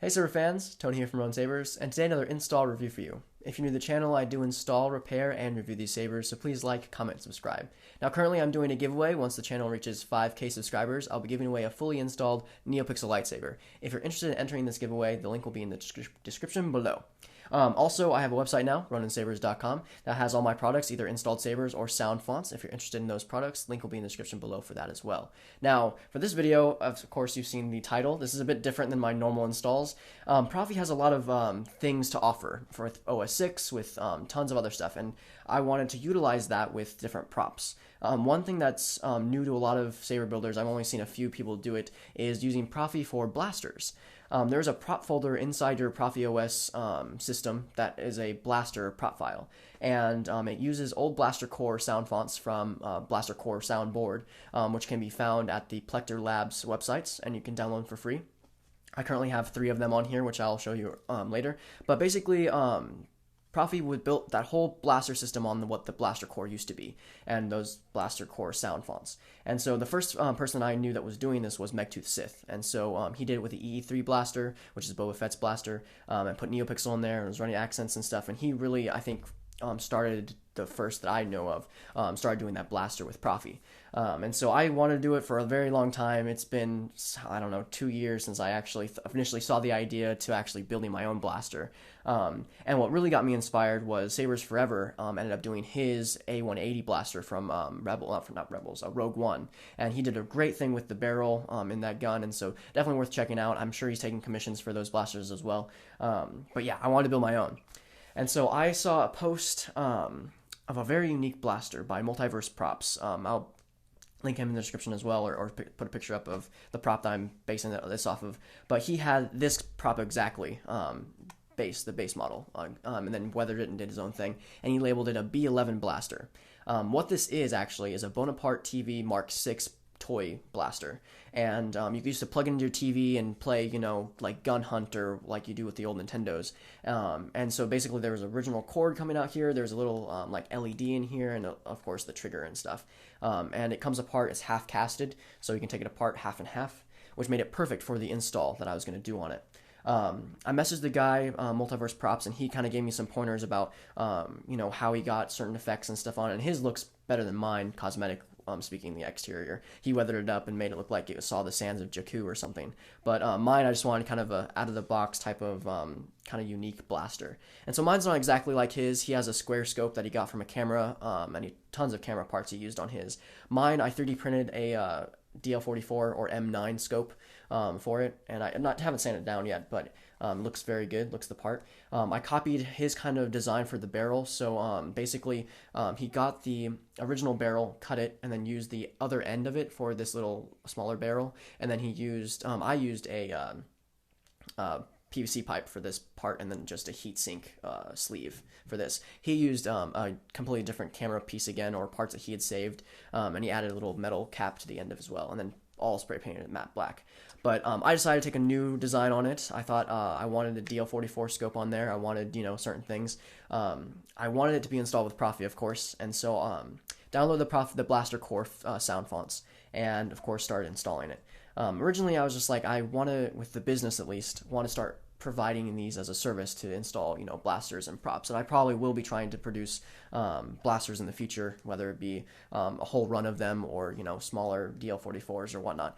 Hey Saber fans, Tony here from Run Sabers, and today another install review for you. If you're new to the channel, I do install, repair, and review these sabers, so please like, comment, and subscribe. Now currently I'm doing a giveaway. Once the channel reaches 5k subscribers, I'll be giving away a fully installed NeoPixel lightsaber. If you're interested in entering this giveaway, the link will be in the description below. Also, I have a website now, runninsabers.com, that has all my products, either installed sabers or sound fonts. If you're interested in those products, link will be in the description below for that as well. Now, for this video, of course, you've seen the title. This is a bit different than my normal installs. Profi has a lot of things to offer for OS 6 with tons of other stuff, and I wanted to utilize that with different props. One thing that's new to a lot of saber builders, I've only seen a few people do it, is using Profi for blasters. There's a prop folder inside your Profi OS system that is a blaster prop file, and it uses old Blaster Core sound fonts from Blaster Core soundboard, which can be found at the Plector Labs websites, and you can download them for free. I currently have 3 of them on here, which I'll show you later. But basically, Profi would build that whole blaster system on what the Blaster Core used to be, and those Blaster Core sound fonts. And so the first person I knew that was doing this was Megtooth Sith, and so he did it with the EE3 blaster, which is Boba Fett's blaster, and put NeoPixel in there, and was running accents and stuff, and he really, I think, started the first that I know of, started doing that blaster with Profi. And so I wanted to do it for a very long time. It's been, I don't know, 2 years since I actually initially saw the idea to actually building my own blaster. And what really got me inspired was Sabers Forever ended up doing his A180 blaster from Rogue One. And he did a great thing with the barrel in that gun, and so definitely worth checking out. I'm sure he's taking commissions for those blasters as well. But yeah, I wanted to build my own. And so I saw a post of a very unique blaster by Multiverse Props. I'll link him in the description as well, or put a picture up of the prop that I'm basing this off of. But he had this prop exactly, the base model, and then weathered it and did his own thing. And he labeled it a B-11 blaster. What this is actually is a Bonaparte TV Mark VI toy blaster, and you used to plug it into your TV and play, you know, like Gun Hunt or like you do with the old Nintendos. And so basically there was an original cord coming out here, there's a little like LED in here, and of course the trigger and stuff. And it comes apart, it's half casted, so you can take it apart half and half, which made it perfect for the install that I was going to do on it. I messaged the guy, Multiverse Props, and he kind of gave me some pointers about, you know, how he got certain effects and stuff on it, and his looks better than mine, cosmetic speaking, the exterior. He weathered it up and made it look like it saw the sands of Jakku or something. But mine, I just wanted kind of a out-of-the-box type of kind of unique blaster. And so mine's not exactly like his. He has a square scope that he got from a camera, and tons of camera parts he used on his. Mine, I 3D printed a DL44 or M9 scope for it, and I haven't sanded it down yet, but looks very good, looks the part. I copied his kind of design for the barrel, so basically he got the original barrel, cut it, and then used the other end of it for this little smaller barrel, and then he used, I used a PVC pipe for this part, and then just a heatsink sleeve for this. He used a completely different camera piece again, or parts that he had saved, and he added a little metal cap to the end of as well, and then all spray painted matte black. But I decided to take a new design on it. I thought I wanted a DL44 scope on there. I wanted, you know, certain things. I wanted it to be installed with Profi, of course, and so download the Blaster Core sound fonts, and of course started installing it. Originally, I was just like, I want to, with the business at least, want to start providing these as a service to install, you know, blasters and props. And I probably will be trying to produce blasters in the future, whether it be a whole run of them or, you know, smaller DL44s or whatnot.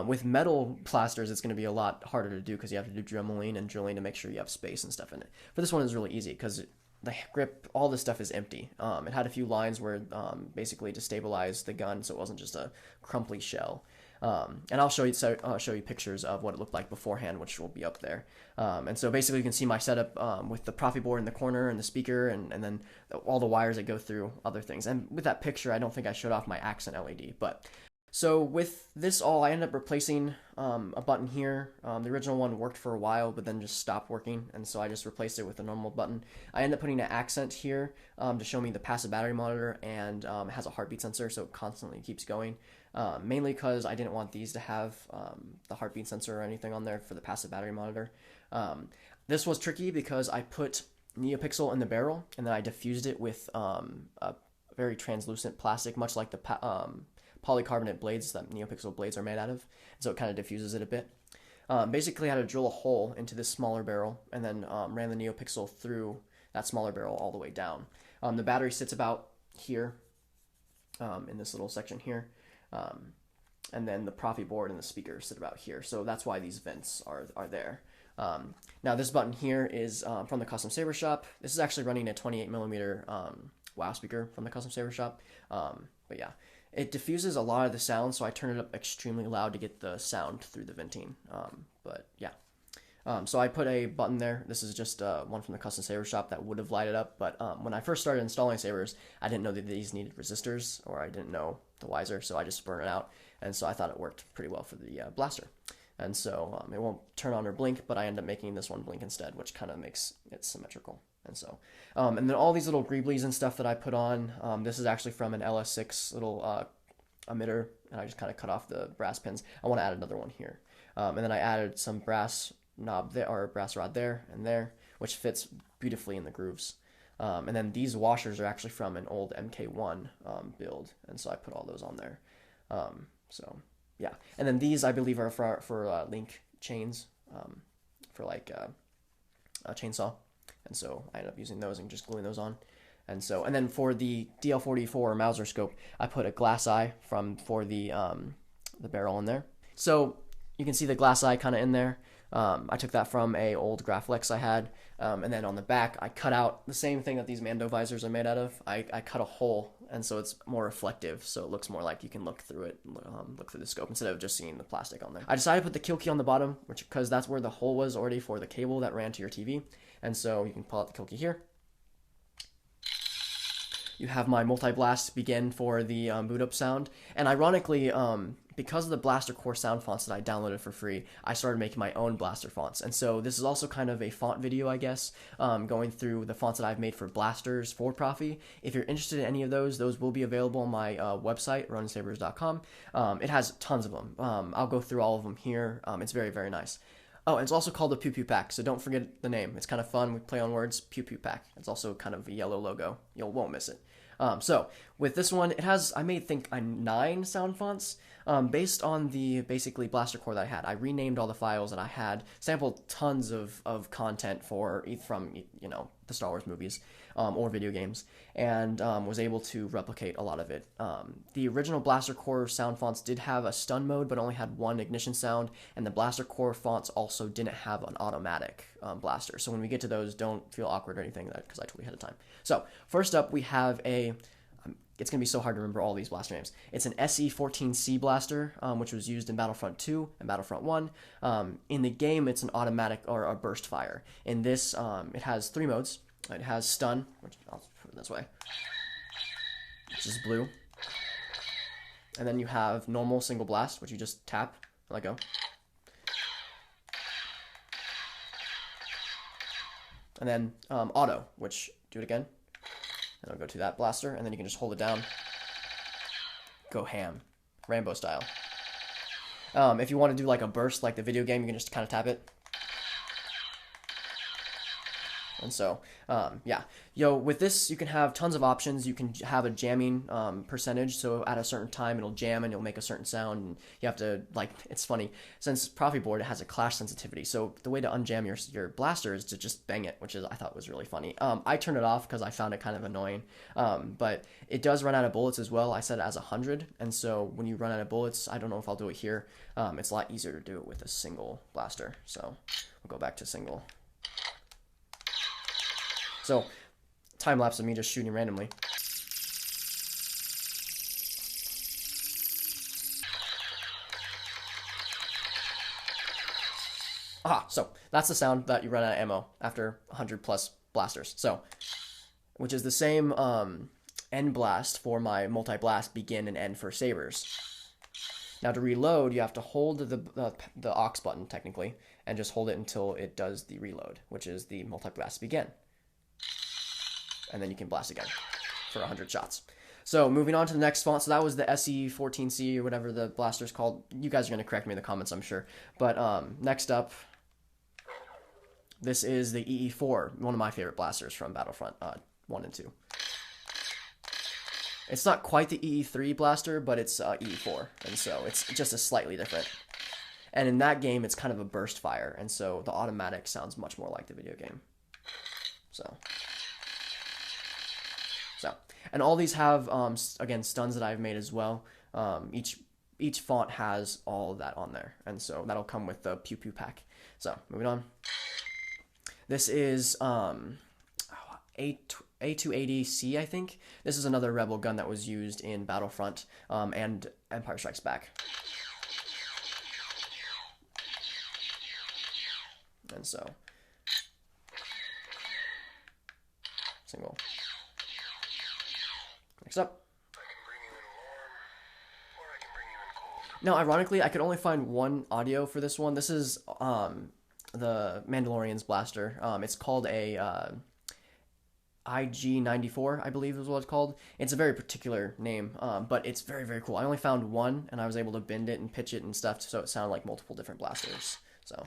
With metal blasters, it's going to be a lot harder to do because you have to do dremeling and drilling to make sure you have space and stuff in it. For this one, it's really easy because the grip, all this stuff is empty. It had a few lines where basically to stabilize the gun, so it wasn't just a crumply shell. And I'll show you pictures of what it looked like beforehand, which will be up there. And so basically you can see my setup with the Profi board in the corner and the speaker, and then all the wires that go through other things. And with that picture, I don't think I showed off my accent LED. But so with this all, I ended up replacing a button here. The original one worked for a while, but then just stopped working, and so I just replaced it with a normal button. I ended up putting an accent here to show me the passive battery monitor, and it has a heartbeat sensor, so it constantly keeps going. Mainly because I didn't want these to have the heartbeat sensor or anything on there for the passive battery monitor. This was tricky because I put NeoPixel in the barrel, and then I diffused it with a very translucent plastic, much like the polycarbonate blades that NeoPixel blades are made out of. So it kind of diffuses it a bit. Basically, I had to drill a hole into this smaller barrel and then ran the NeoPixel through that smaller barrel all the way down. The battery sits about here in this little section here. And then the Profi board and the speakers sit about here. So that's why these vents are there. Now this button here is from the Custom Saber Shop. This is actually running a 28mm WoW speaker from the Custom Saber Shop. But yeah, it diffuses a lot of the sound, so I turn it up extremely loud to get the sound through the venting. But yeah. So I put a button there. This is just one from the Custom Saber Shop that would have lighted up, but when I first started installing sabers, I didn't know that these needed resistors, or I didn't know the Wiser, so I just burned it out, and so I thought it worked pretty well for the blaster. And so it won't turn on or blink, but I end up making this one blink instead, which kind of makes it symmetrical. And so, and then all these little greeblies and stuff that I put on, this is actually from an LS6 little emitter, and I just kind of cut off the brass pins. I want to add another one here. And then I added some brass knob there, or brass rod there and there, which fits beautifully in the grooves. And then these washers are actually from an old MK1 build, and so I put all those on there. So yeah, and then these I believe are for link chains, for like a chainsaw, and so I ended up using those and just gluing those on. And so, and then for the DL44 Mauser scope, I put a glass eye for the barrel in there. So you can see the glass eye kind of in there. I took that from a old Graflex I had, and then on the back I cut out the same thing that these Mando visors are made out of. I cut a hole, and so it's more reflective, so it looks more like you can look through it, look through the scope instead of just seeing the plastic on there. I decided to put the kill key on the bottom, because that's where the hole was already for the cable that ran to your TV, and so you can pull out the kill key here. You have my multi-blast begin for the boot up sound, and ironically, because of the Blaster Core sound fonts that I downloaded for free, I started making my own Blaster fonts. And so this is also kind of a font video, I guess, going through the fonts that I've made for blasters for Profi. If you're interested in any of those will be available on my website, roninSabers.com. It has tons of them. I'll go through all of them here. It's very, very nice. Oh, and it's also called the Pew Pew Pack, so don't forget the name. It's kind of fun. We play on words, Pew Pew Pack. It's also kind of a yellow logo. You won't miss it. So with this one, it has, I made, think, 9 sound fonts based on the basically Blaster Core that I had. I renamed all the files, and I had sampled tons of content from the Star Wars movies or video games, and was able to replicate a lot of it. The original Blaster Core sound fonts did have a stun mode, but only had one ignition sound, and the Blaster Core fonts also didn't have an automatic blaster. So when we get to those, don't feel awkward or anything, because I told you ahead of time. So first up, we have it's going to be so hard to remember all these blaster names. It's an SE14C blaster, which was used in Battlefront 2 and Battlefront 1. In the game, it's an automatic or a burst fire. In this, it has 3 modes. It has stun, which I'll put it this way, which is blue. And then you have normal single blast, which you just tap and let go. And then auto, which do it again. And I'll go to that blaster, and then you can just hold it down. Go ham. Rambo style. If you want to do like a burst like the video game, you can just kind of tap it. And so, yeah. With this, you can have tons of options. You can have a jamming percentage, so at a certain time, it'll jam and it'll make a certain sound, and you have to, it's funny, since Profi board, it has a clash sensitivity, so the way to unjam your blaster is to just bang it, which I thought was really funny. I turned it off because I found it kind of annoying, but it does run out of bullets as well. I set it as 100, and so when you run out of bullets, I don't know if I'll do it here, it's a lot easier to do it with a single blaster, so we'll go back to single. So, time lapse of me just shooting randomly. Aha, so that's the sound that you run out of ammo after 100 plus blasters. So, which is the same end blast for my multi-blast begin and end for sabers. Now to reload, you have to hold the aux button technically, and just hold it until it does the reload, which is the multi-blast begin. And then you can blast again for 100 shots. So moving on to the next font. So that was the SE14C or whatever the blaster's called. You guys are going to correct me in the comments, I'm sure. But next up, this is the EE4, one of my favorite blasters from Battlefront 1 and 2. It's not quite the EE3 blaster, but it's EE4, and so it's just a slightly different. And in that game, it's kind of a burst fire, and so the automatic sounds much more like the video game. So, and all these have, again, stuns that I've made as well. Each font has all of that on there, and so that'll come with the Pew Pew pack. So, moving on. This is A280C, I think. This is another Rebel gun that was used in Battlefront and Empire Strikes Back. And so, single. Next up. Now, ironically, I could only find one audio for this one. This is the Mandalorian's blaster. It's called a IG-94, I believe is what it's called. It's a very particular name, but it's very, very cool. I only found one, and I was able to bend it and pitch it and stuff, so it sounded like multiple different blasters. So,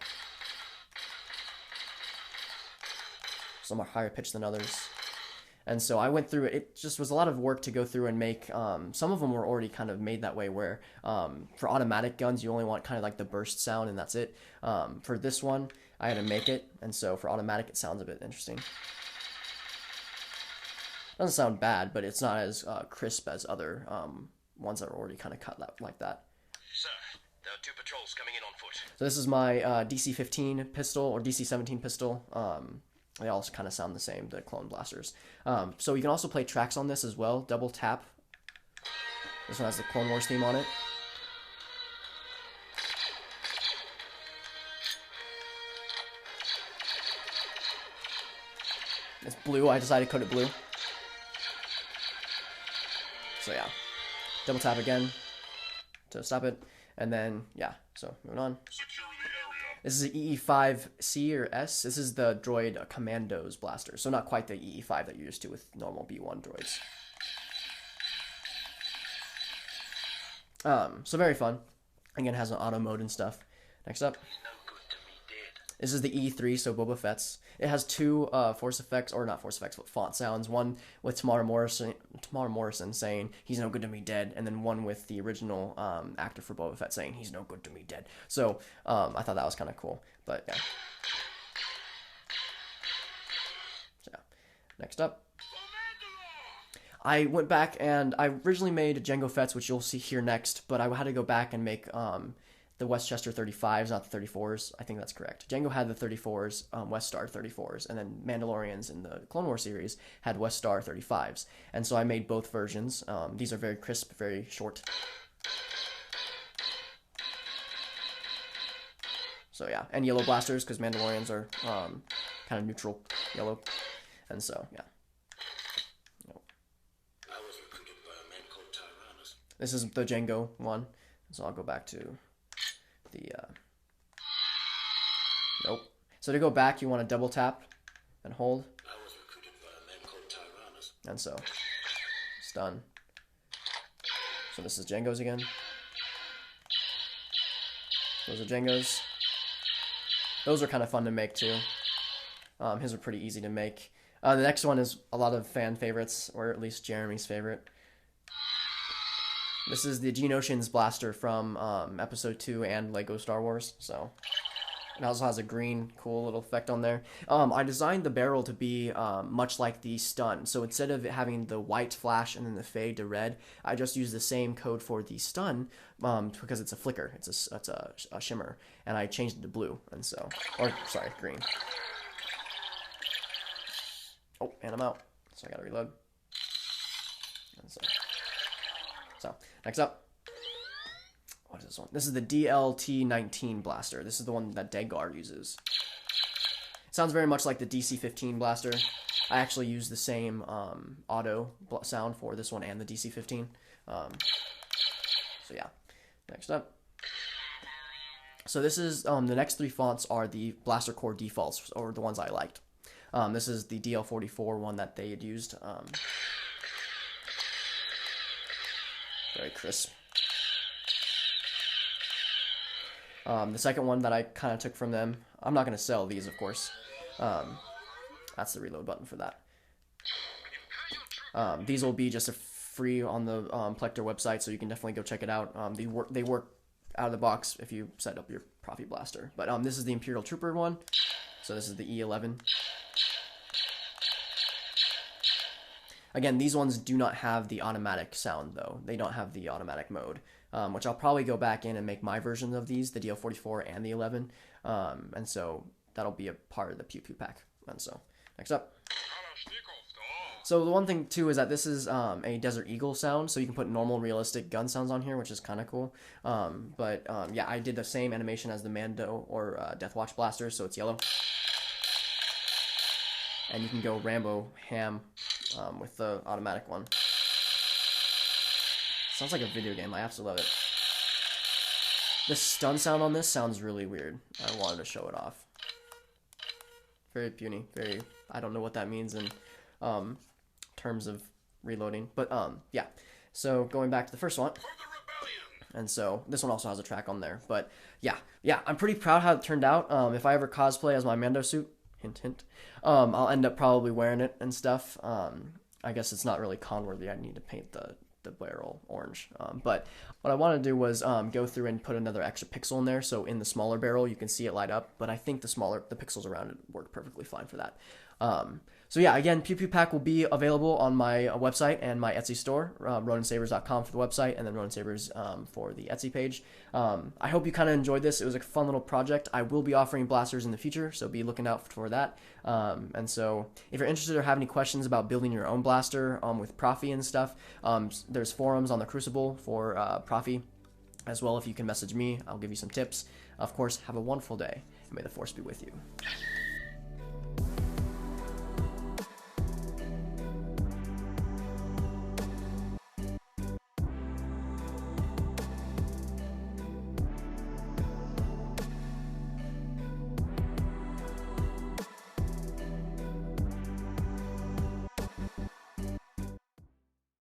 some are higher pitched than others. And so I went through it. It just was a lot of work to go through and make. Some of them were already kind of made that way where for automatic guns, you only want kind of like the burst sound and that's it. For this one, I had to make it. And so for automatic, it sounds a bit interesting. Doesn't sound bad, but it's not as crisp as other ones that are already kind of cut like that. Sir, there are 2 patrols coming in on foot. So this is my DC-15 pistol or DC-17 pistol. They all kind of sound the same, the clone blasters. So you can also play tracks on this as well. Double tap. This one has the Clone Wars theme on it. It's blue. I decided to coat it blue. So yeah. Double tap again to stop it. And then, yeah. So moving on. This is an EE5C or S. This is the droid Commando's blaster. So not quite the EE5 that you're used to with normal B-1 droids. So very fun. Again, it has an auto mode and stuff. Next up. This is the E3, so Boba Fett's. It has 2 force effects, or not force effects, but font sounds. One with Tamara Morrison saying, "He's no good to me, dead," and then one with the original actor for Boba Fett saying, "He's no good to me, dead." So I thought that was kind of cool. But yeah. So next up. I went back and I originally made Jango Fett's, which you'll see here next, but I had to go back and make the Westchester 35s, not the 34s. I think that's correct. Jango had the 34s, West Star 34s, and then Mandalorians in the Clone Wars series had West Star 35s. And so I made both versions. These are very crisp, very short. So yeah, and yellow blasters, because Mandalorians are kind of neutral yellow. And so, yeah. This is the Jango one. So I'll go back to the nope. So to go back, you want to double tap and hold. And so it's done. So this is Jango's again. Those are Jango's. Those are kind of fun to make too. His are pretty easy to make. The next one is a lot of fan favorites, or at least Jeremy's favorite. This is the Geonosian's blaster from Episode 2 and Lego Star Wars. So it also has a green, cool little effect on there. I designed the barrel to be much like the stun. So instead of having the white flash and then the fade to red, I just used the same code for the stun because it's a flicker. It's a shimmer, and I changed it to blue. And so, or sorry, green. Oh, and I'm out. So I gotta reload. And so next up, what is this one? This is the DLT-19 blaster. This is the one that Degar uses. It sounds very much like the DC-15 blaster. I actually use the same auto sound for this one and the DC-15. So yeah, next up. So this is, the next 3 fonts are the Blaster Core defaults, or the ones I liked. This is the DL44 one that they had used. Very crisp. The second one that I kind of took from them, I'm not going to sell these, of course. That's the reload button for that. These will be just free on the Plector website, so you can definitely go check it out. They work out of the box if you set up your Profi blaster. But this is the Imperial Trooper one. So this is the E-11. Again, these ones do not have the automatic sound, though. They don't have the automatic mode, which I'll probably go back in and make my versions of these, the DL44 and the 11. And so that'll be a part of the Pew Pew pack. And so, next up. So the one thing, too, is that this is a Desert Eagle sound, so you can put normal, realistic gun sounds on here, which is kind of cool. Yeah, I did the same animation as the Mando or Deathwatch blaster, so it's yellow. And you can go Rambo ham with the automatic one. Sounds like a video game. I absolutely love it. The stun sound on this sounds really weird. I wanted to show it off. Very puny. Very... I don't know what that means in terms of reloading. But, yeah. So, going back to the first one. And so, this one also has a track on there. But, yeah, I'm pretty proud how it turned out. If I ever cosplay as my Mando suit, hint, hint, I'll end up probably wearing it and stuff. I guess it's not really con-worthy. I need to paint the barrel orange. But what I want to do was go through and put another extra pixel in there. So in the smaller barrel, you can see it light up. But I think the pixels around it work perfectly fine for that. So yeah, again, Pew Pew Pack will be available on my website and my Etsy store, RoninSabers.com for the website, and then Ronin Sabers for the Etsy page. I hope you kind of enjoyed this. It was a fun little project. I will be offering blasters in the future, so be looking out for that. And so if you're interested or have any questions about building your own blaster with Profi and stuff, there's forums on the Crucible for Profi as well. If you can message me, I'll give you some tips. Of course, have a wonderful day, and may the Force be with you.